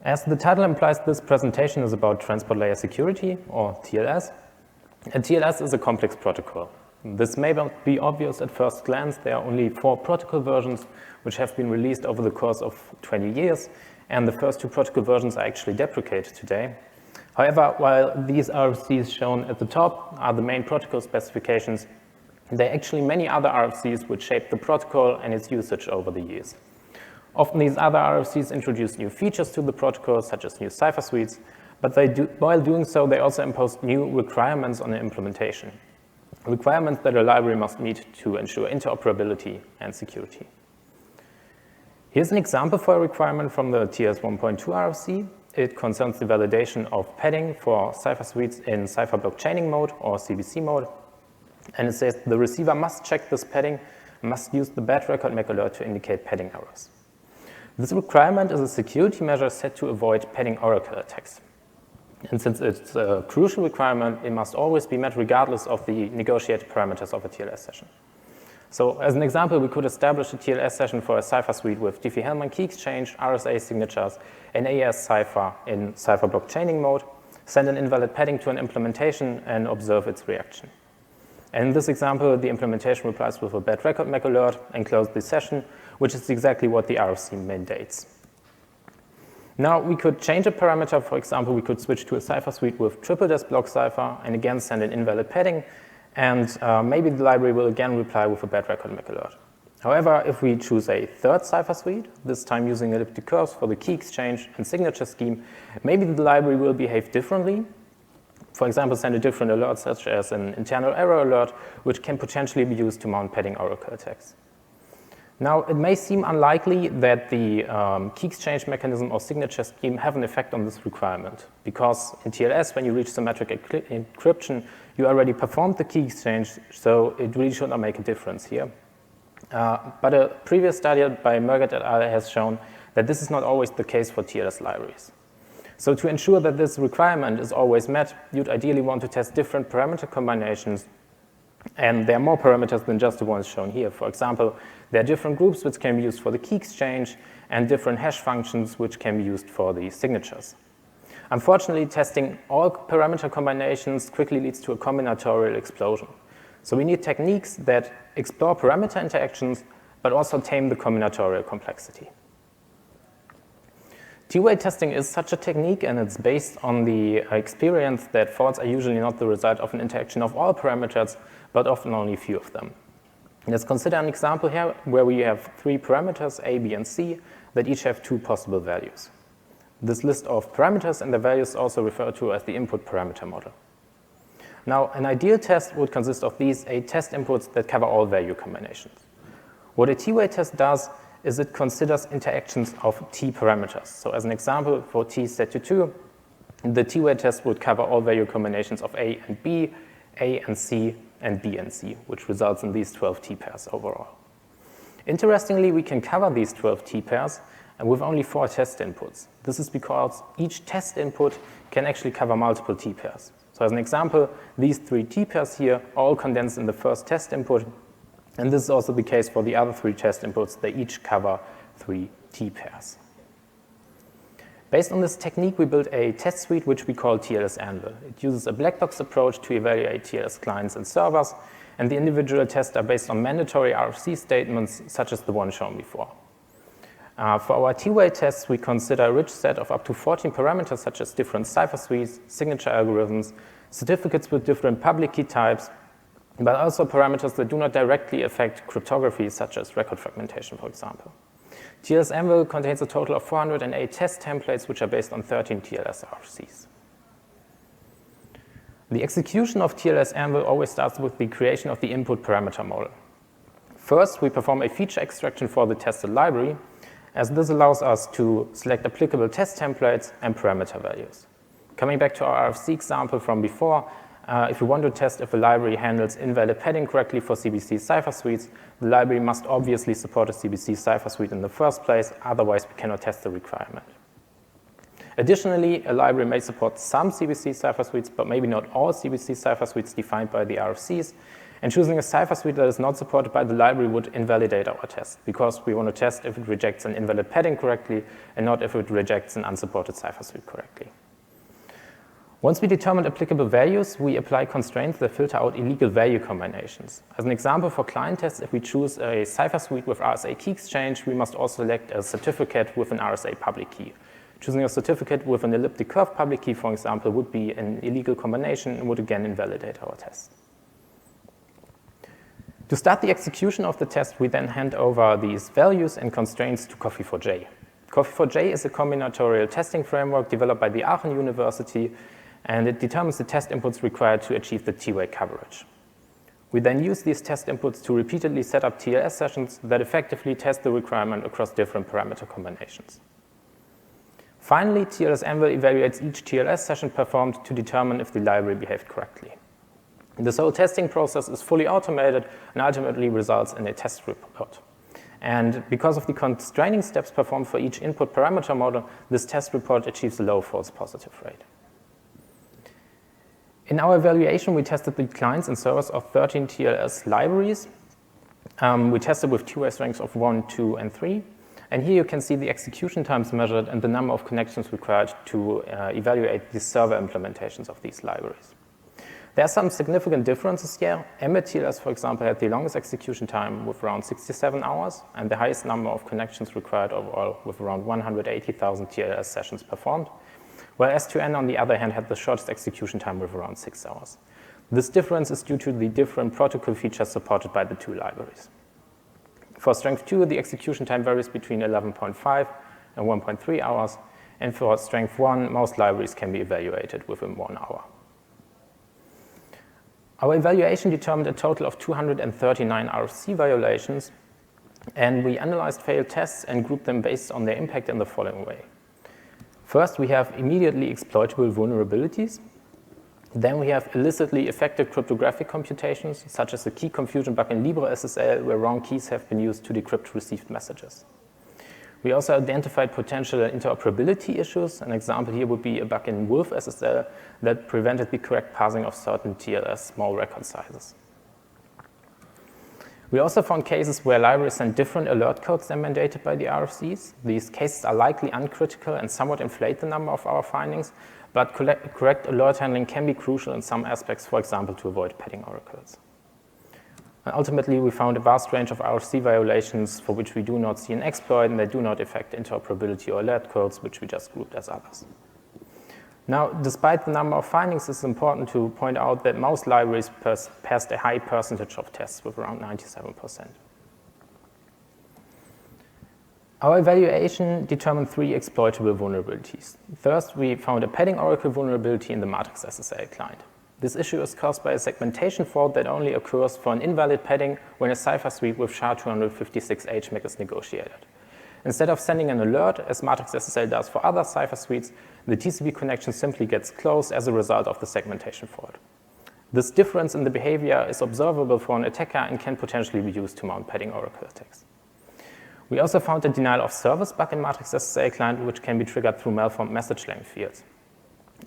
As the title implies, this presentation is about transport layer security, or TLS. And TLS is a complex protocol. This may not be obvious at first glance. There are only 4 protocol versions which have been released over the course of 20 years, and the first 2 protocol versions are actually deprecated today. However, while these RFCs shown at the top are the main protocol specifications, there are actually many other RFCs which shape the protocol and its usage over the years. Often these other RFCs introduce new features to the protocol, such as new cipher suites, but while doing so, they also impose new requirements on the implementation. Requirements that a library must meet to ensure interoperability and security. Here's an example for a requirement from the TLS 1.2 RFC. It concerns the validation of padding for cipher suites in cipher block chaining mode, or CBC mode. And it says the receiver must check this padding and must use the bad record MAC alert to indicate padding errors. This requirement is a security measure set to avoid padding oracle attacks. And since it's a crucial requirement, it must always be met regardless of the negotiated parameters of a TLS session. So as an example, we could establish a TLS session for a cipher suite with Diffie-Hellman key exchange, RSA signatures, and AES cipher in cipher block chaining mode, send an invalid padding to an implementation, and observe its reaction. And in this example, the implementation replies with a bad record MAC alert and closes the session, which is exactly what the RFC mandates. Now, we could change a parameter. For example, we could switch to a cipher suite with triple des block cipher and again send an invalid padding, and maybe the library will again reply with a bad record MAC alert. However, if we choose a third cipher suite, this time using elliptic curves for the key exchange and signature scheme, maybe the library will behave differently. For example, send a different alert, such as an internal error alert, which can potentially be used to mount padding oracle attacks. Now, it may seem unlikely that the key exchange mechanism or signature scheme have an effect on this requirement, because in TLS, when you reach symmetric encryption, you already performed the key exchange, so it really should not make a difference here. But a previous study by Merget et al. Has shown that this is not always the case for TLS libraries. So to ensure that this requirement is always met, you'd ideally want to test different parameter combinations, and there are more parameters than just the ones shown here. For example, there are different groups which can be used for the key exchange and different hash functions which can be used for the signatures. Unfortunately, testing all parameter combinations quickly leads to a combinatorial explosion. So we need techniques that explore parameter interactions, but also tame the combinatorial complexity. Two-way testing is such a technique, and it's based on the experience that faults are usually not the result of an interaction of all parameters, but often only a few of them. Let's consider an example here where we have 3 parameters, A, B, and C, that each have 2 possible values. This list of parameters and their values is also referred to as the input parameter model. Now, an ideal test would consist of these 8 test inputs that cover all value combinations. What a T-way test does is it considers interactions of T parameters. So as an example, for T set to 2, the T-way test would cover all value combinations of A and B, A and C, and B and C, which results in these 12 T pairs overall. Interestingly, we can cover these 12 T pairs with only 4 test inputs. This is because each test input can actually cover multiple T pairs. So as an example, these 3 T pairs here are all condensed in the first test input, and this is also the case for the other 3 test inputs. They each cover 3 T pairs. Based on this technique, we built a test suite which we call TLS-Anvil. It uses a black box approach to evaluate TLS clients and servers, and the individual tests are based on mandatory RFC statements, such as the one shown before. For our T-way tests, we consider a rich set of up to 14 parameters, such as different cipher suites, signature algorithms, certificates with different public key types, but also parameters that do not directly affect cryptography, such as record fragmentation, for example. TLS-Anvil contains a total of 408 test templates, which are based on 13 TLS RFCs. The execution of TLS-Anvil always starts with the creation of the input parameter model. First, we perform a feature extraction for the tested library, as this allows us to select applicable test templates and parameter values. Coming back to our RFC example from before, if we want to test if a library handles invalid padding correctly for CBC cipher suites, the library must obviously support a CBC cipher suite in the first place, otherwise we cannot test the requirement. Additionally, a library may support some CBC cipher suites, but maybe not all CBC cipher suites defined by the RFCs, And choosing a cipher suite that is not supported by the library would invalidate our test, because we want to test if it rejects an invalid padding correctly and not if it rejects an unsupported cipher suite correctly. Once we determine applicable values, we apply constraints that filter out illegal value combinations. As an example for client tests, if we choose a cipher suite with RSA key exchange, we must also select a certificate with an RSA public key. Choosing a certificate with an elliptic curve public key, for example, would be an illegal combination and would again invalidate our test. To start the execution of the test, we then hand over these values and constraints to Coffee4J. Coffee4J is a combinatorial testing framework developed by the Aachen University, and it determines the test inputs required to achieve the T-way coverage. We then use these test inputs to repeatedly set up TLS sessions that effectively test the requirement across different parameter combinations. Finally, TLS-Anvil evaluates each TLS session performed to determine if the library behaved correctly. This whole testing process is fully automated and ultimately results in a test report. And because of the constraining steps performed for each input parameter model, this test report achieves a low false positive rate. In our evaluation, we tested the clients and servers of 13 TLS libraries. We tested with two-way strengths of 1, 2, and 3. And here you can see the execution times measured and the number of connections required to evaluate the server implementations of these libraries. There are some significant differences here. Emmet TLS, for example, had the longest execution time with around 67 hours and the highest number of connections required overall with around 180,000 TLS sessions performed, while S2N, on the other hand, had the shortest execution time with around 6 hours. This difference is due to the different protocol features supported by the two libraries. For strength 2, the execution time varies between 11.5 and 1.3 hours, and for strength 1, most libraries can be evaluated within 1 hour. Our evaluation determined a total of 239 RFC violations, and we analyzed failed tests and grouped them based on their impact in the following way. First, we have immediately exploitable vulnerabilities. Then we have illicitly effective cryptographic computations, such as the key confusion bug in LibreSSL, where wrong keys have been used to decrypt received messages. We also identified potential interoperability issues. An example here would be a bug in WolfSSL that prevented the correct parsing of certain TLS small record sizes. We also found cases where libraries send different alert codes than mandated by the RFCs. These cases are likely uncritical and somewhat inflate the number of our findings, but correct alert handling can be crucial in some aspects, for example, to avoid padding oracles. And ultimately, we found a vast range of RFC violations for which we do not see an exploit, and they do not affect interoperability or alert codes, which we just grouped as others. Now, despite the number of findings, it's important to point out that most libraries passed a high percentage of tests with around 97%. Our evaluation determined 3 exploitable vulnerabilities. First, we found a padding oracle vulnerability in the matrix SSL client. This issue is caused by a segmentation fault that only occurs for an invalid padding when a cipher suite with SHA-256 HMAC is negotiated. Instead of sending an alert, as matrix SSL does for other cipher suites, the TCP connection simply gets closed as a result of the segmentation fault. This difference in the behavior is observable for an attacker and can potentially be used to mount padding oracle attacks. We also found a denial of service bug in matrix SSL client, which can be triggered through malformed message length fields.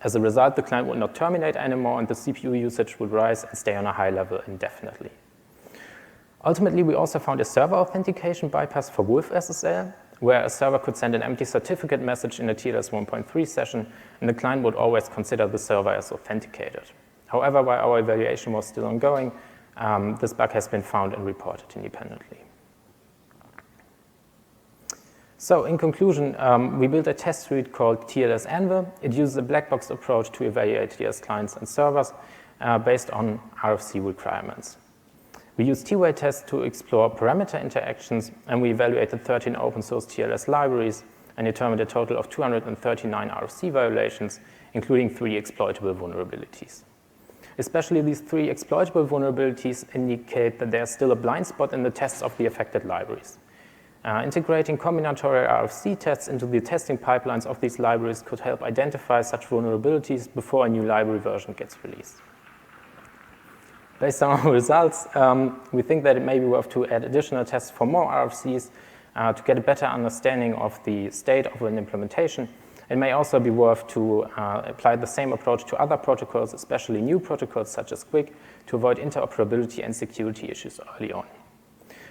As a result, the client would not terminate anymore, and the CPU usage would rise and stay on a high level indefinitely. Ultimately, we also found a server authentication bypass for WolfSSL, where a server could send an empty certificate message in a TLS 1.3 session, and the client would always consider the server as authenticated. However, while our evaluation was still ongoing, this bug has been found and reported independently. So in conclusion, we built a test suite called TLS-Anvil. It uses a black box approach to evaluate TLS clients and servers based on RFC requirements. We use T-way tests to explore parameter interactions, and we evaluated 13 open source TLS libraries and determined a total of 239 RFC violations, including 3 exploitable vulnerabilities. Especially these 3 exploitable vulnerabilities indicate that there's still a blind spot in the tests of the affected libraries. Integrating combinatorial RFC tests into the testing pipelines of these libraries could help identify such vulnerabilities before a new library version gets released. Based on our results, we think that it may be worth to add additional tests for more RFCs to get a better understanding of the state of an implementation It may also be worth to apply the same approach to other protocols, especially new protocols such as QUIC, to avoid interoperability and security issues early on.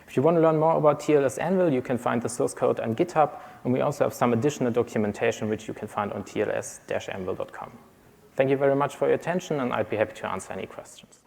If you want to learn more about TLS-Anvil, you can find the source code on GitHub, and we also have some additional documentation which you can find on tls-anvil.com. Thank you very much for your attention, and I'd be happy to answer any questions.